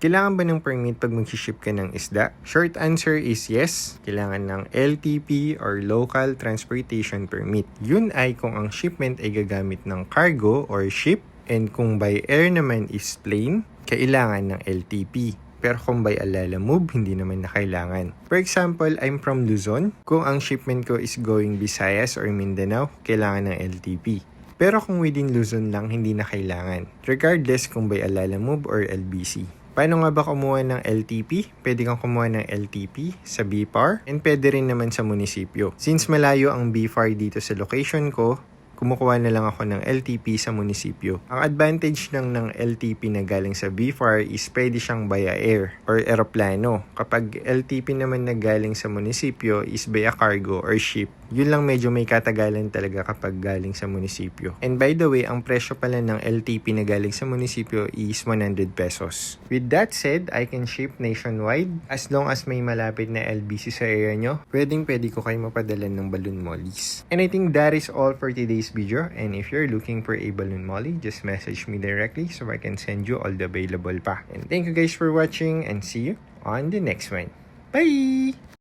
Kailangan ba ng permit pag mag-ship ka ng isda? Short answer is yes. Kailangan ng LTP or Local Transportation Permit. Yun ay kung ang shipment ay gagamit ng cargo or ship, and kung by air naman is plane, kailangan ng LTP. Pero kung by Alala Move, hindi naman na kailangan. For example, I'm from Luzon. Kung ang shipment ko is going Visayas or Mindanao, kailangan ng LTP. Pero kung within Luzon lang, hindi na kailangan. Regardless kung by Alala Move or LBC. Paano nga ba kumuha ng LTP? Pwede kang kumuha ng LTP sa BFAR and pwede rin naman sa munisipyo. Since malayo ang BFAR dito sa location ko, kumukuha na lang ako ng LTP sa munisipyo. Ang advantage ng LTP na galing sa BFAR is pwede siyang via air or eroplano. Kapag LTP naman na galing sa munisipyo is via cargo or ship. Yun lang medyo may katagalan talaga kapag galing sa munisipyo. And by the way, ang presyo pala ng LTP na galing sa munisipyo is 100 pesos. With that said, I can ship nationwide. As long as may malapit na LBC sa area nyo, pwede ko kayo mapadala ng balloon mollies. And I think that is all for today's video. And if you're looking for a balloon molly, just message me directly so I can send you all the available pa. And thank you guys for watching and see you on the next one. Bye!